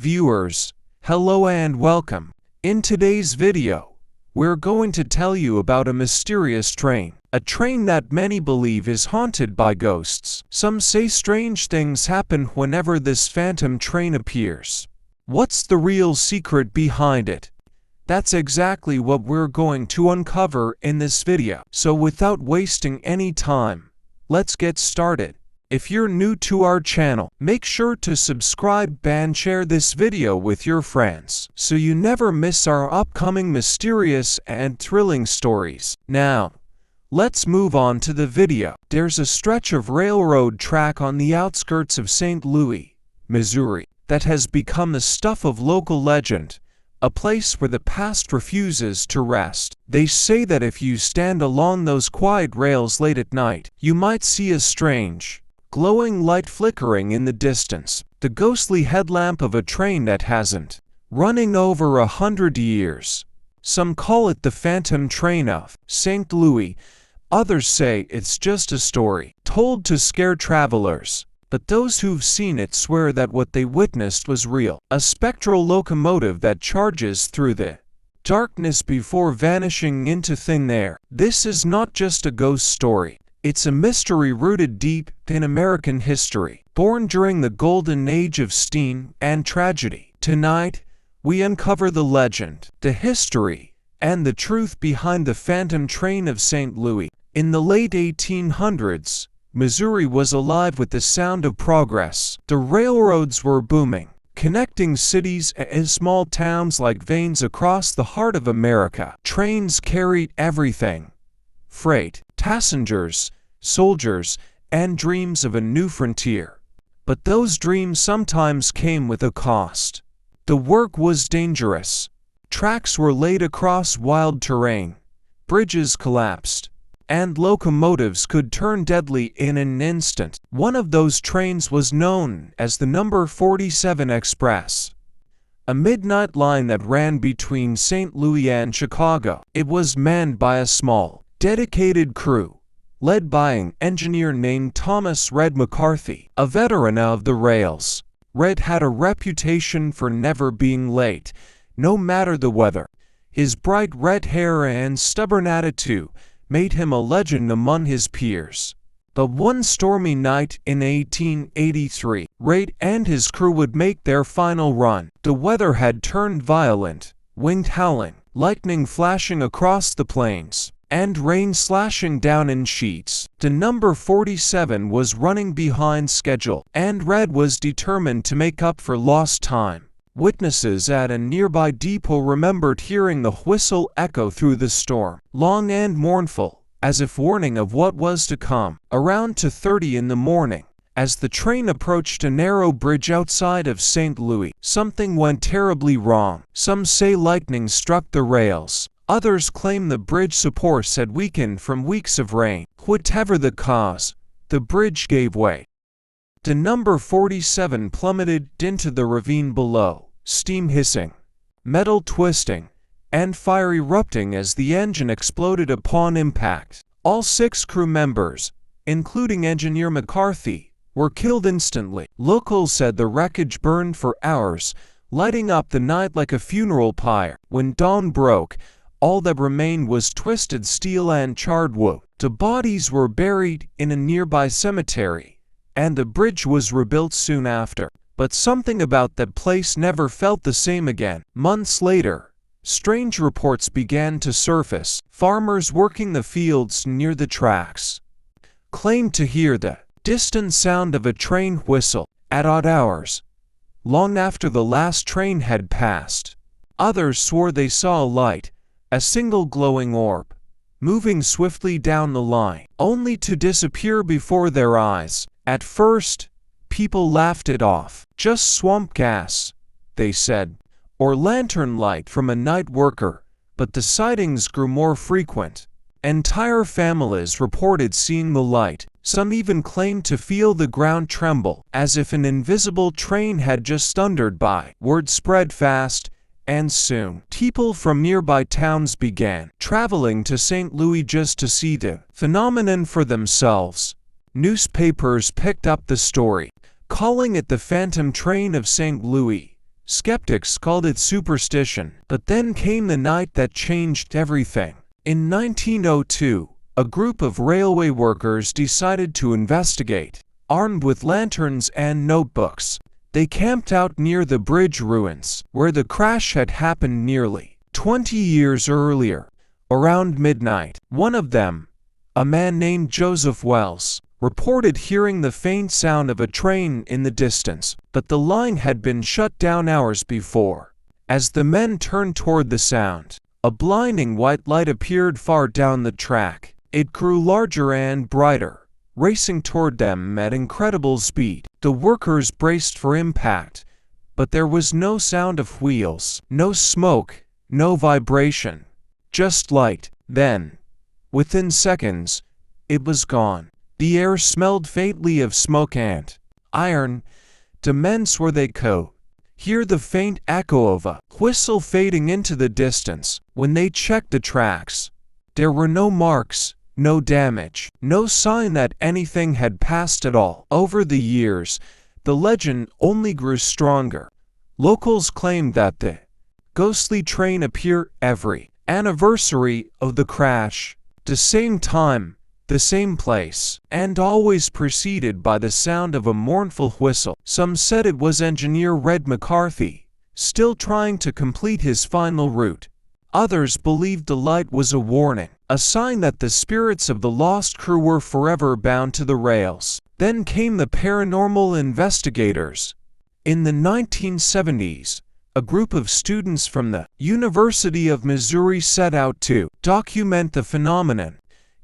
Viewers, hello and welcome. In today's video, we're going to tell you about a mysterious train. A train that many believe is haunted by ghosts. Some say strange things happen whenever this phantom train appears. What's the real secret behind it? That's exactly what we're going to uncover in this video. So without wasting any time, let's get started. If you're new to our channel, make sure to subscribe and share this video with your friends so you never miss our upcoming mysterious and thrilling stories. Now, let's move on to the video. There's a stretch of railroad track on the outskirts of St. Louis, Missouri, that has become the stuff of local legend, a place where the past refuses to rest. They say that if you stand along those quiet rails late at night, you might see a strange, glowing light flickering in the distance, the ghostly headlamp of a train that hasn't running over 100 years. Some call it the Phantom Train of St. Louis. Others say it's just a story told to scare travelers. But those who've seen it swear that what they witnessed was real. A spectral locomotive that charges through the darkness before vanishing into thin air. This is not just a ghost story. It's a mystery rooted deep in American history, born during the golden age of steam and tragedy. Tonight, we uncover the legend, the history, and the truth behind the Phantom Train of St. Louis. In the late 1800s, Missouri was alive with the sound of progress. The railroads were booming, connecting cities and small towns like veins across the heart of America. Trains carried everything: freight, passengers, soldiers, and dreams of a new frontier. But those dreams sometimes came with a cost. The work was dangerous. Tracks were laid across wild terrain, bridges collapsed, and locomotives could turn deadly in an instant. One of those trains was known as the number 47 Express, a midnight line that ran between St. Louis and Chicago. It was manned by a small, dedicated crew, led by an engineer named Thomas "Red" McCarthy, a veteran of the rails. Red had a reputation for never being late, no matter the weather. His bright red hair and stubborn attitude made him a legend among his peers. But one stormy night in 1883, Red and his crew would make their final run. The weather had turned violent, wind howling, lightning flashing across the plains, and rain slashing down in sheets. The number 47 was running behind schedule, and Red was determined to make up for lost time. Witnesses at a nearby depot remembered hearing the whistle echo through the storm, long and mournful, as if warning of what was to come. Around 2:30 in the morning, as the train approached a narrow bridge outside of St. Louis, something went terribly wrong. Some say lightning struck the rails. Others claim the bridge supports had weakened from weeks of rain. Whatever the cause, the bridge gave way. The number 47 plummeted into the ravine below, steam hissing, metal twisting, and fire erupting as the engine exploded upon impact. All 6 crew members, including engineer McCarthy, were killed instantly. Locals said the wreckage burned for hours, lighting up the night like a funeral pyre. When dawn broke, all that remained was twisted steel and charred wood. The bodies were buried in a nearby cemetery, and the bridge was rebuilt soon after. But something about that place never felt the same again. Months later, strange reports began to surface. Farmers working the fields near the tracks claimed to hear the distant sound of a train whistle at odd hours, long after the last train had passed. Others swore they saw a light, a single glowing orb, moving swiftly down the line, only to disappear before their eyes. At first, people laughed it off. Just swamp gas, they said, or lantern light from a night worker. But the sightings grew more frequent. Entire families reported seeing the light. Some even claimed to feel the ground tremble, as if an invisible train had just thundered by. Word spread fast, and soon, people from nearby towns began traveling to St. Louis just to see the phenomenon for themselves. Newspapers picked up the story, calling it the Phantom Train of St. Louis. Skeptics called it superstition. But then came the night that changed everything. In 1902, a group of railway workers decided to investigate. Armed with lanterns and notebooks, they camped out near the bridge ruins, where the crash had happened nearly 20 years earlier. Around midnight, one of them, a man named Joseph Wells, reported hearing the faint sound of a train in the distance, but the line had been shut down hours before. As the men turned toward the sound, a blinding white light appeared far down the track. It grew larger and brighter, racing toward them at incredible speed. The workers braced for impact, but there was no sound of wheels, no smoke, no vibration, just light. Then, within seconds, it was gone. The air smelled faintly of smoke and iron. The men swore they could hear the faint echo of a whistle fading into the distance. When they checked the tracks, there were no marks, no damage, no sign that anything had passed at all. Over the years, the legend only grew stronger. Locals claimed that the ghostly train appeared every anniversary of the crash, the same time, the same place, and always preceded by the sound of a mournful whistle. Some said it was engineer Red McCarthy, still trying to complete his final route. Others believed the light was a warning, a sign that the spirits of the lost crew were forever bound to the rails. Then came the paranormal investigators. In the 1970s, a group of students from the University of Missouri set out to document the phenomenon.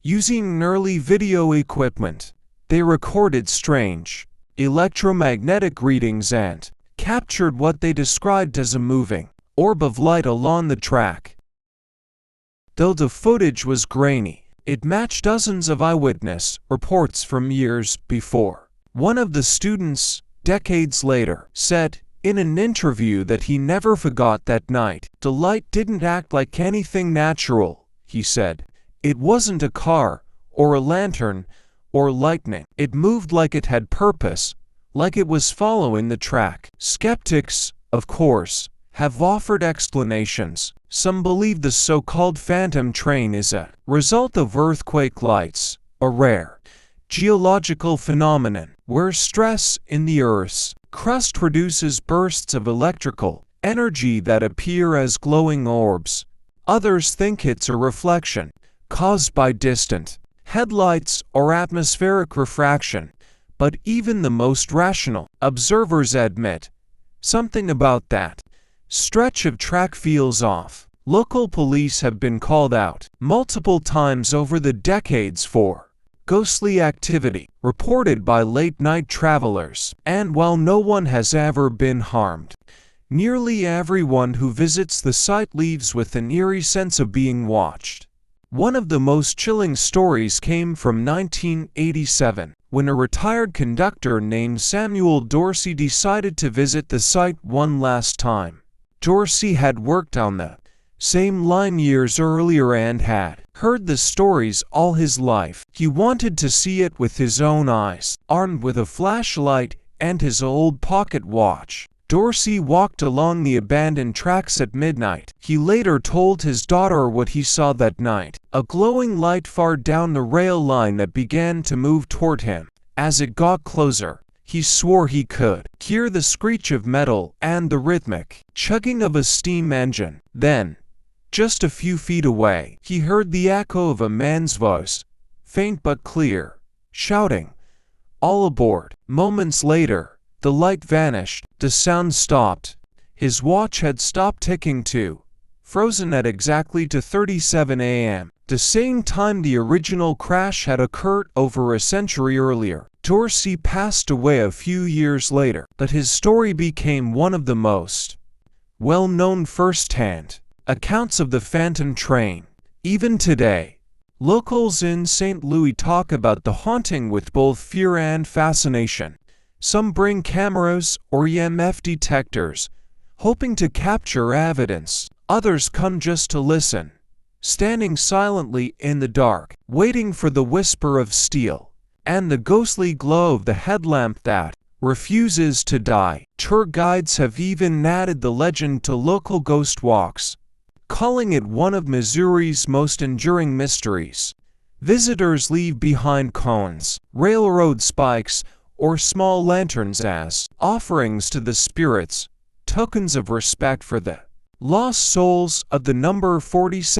Using early video equipment, they recorded strange electromagnetic readings and captured what they described as a moving orb of light along the track. Though the footage was grainy, it matched dozens of eyewitness reports from years before. One of the students, decades later, said in an interview that he never forgot that night. The light didn't act like anything natural, he said. It wasn't a car, or a lantern, or lightning. It moved like it had purpose, like it was following the track. Skeptics, of course, have offered explanations. Some believe the so-called phantom train is a result of earthquake lights, a rare geological phenomenon where stress in the Earth's crust produces bursts of electrical energy that appear as glowing orbs. Others think it's a reflection caused by distant headlights or atmospheric refraction, but even the most rational observers admit something about that stretch of track feels off. Local police have been called out multiple times over the decades for ghostly activity reported by late-night travelers, and while no one has ever been harmed, nearly everyone who visits the site leaves with an eerie sense of being watched. One of the most chilling stories came from 1987, when a retired conductor named Samuel Dorsey decided to visit the site one last time. Dorsey had worked on the same line years earlier and had heard the stories all his life. He wanted to see it with his own eyes. Armed with a flashlight and his old pocket watch, Dorsey walked along the abandoned tracks at midnight. He later told his daughter what he saw that night: a glowing light far down the rail line that began to move toward him. As it got closer, he swore he could hear the screech of metal and the rhythmic chugging of a steam engine. Then, just a few feet away, he heard the echo of a man's voice, faint but clear, shouting, "All aboard!" Moments later, the light vanished, the sound stopped. His watch had stopped ticking too, frozen at exactly 2:37 a.m., the same time the original crash had occurred over a century earlier. Dorsey passed away a few years later, but his story became one of the most well-known first-hand accounts of the phantom train. Even today, locals in St. Louis talk about the haunting with both fear and fascination. Some bring cameras or EMF detectors, hoping to capture evidence. Others come just to listen, standing silently in the dark, waiting for the whisper of steel and the ghostly glow of the headlamp that refuses to die. Tour guides have even added the legend to local ghost walks, calling it one of Missouri's most enduring mysteries. Visitors leave behind cones, railroad spikes, or small lanterns as offerings to the spirits, tokens of respect for the lost souls of the number 47.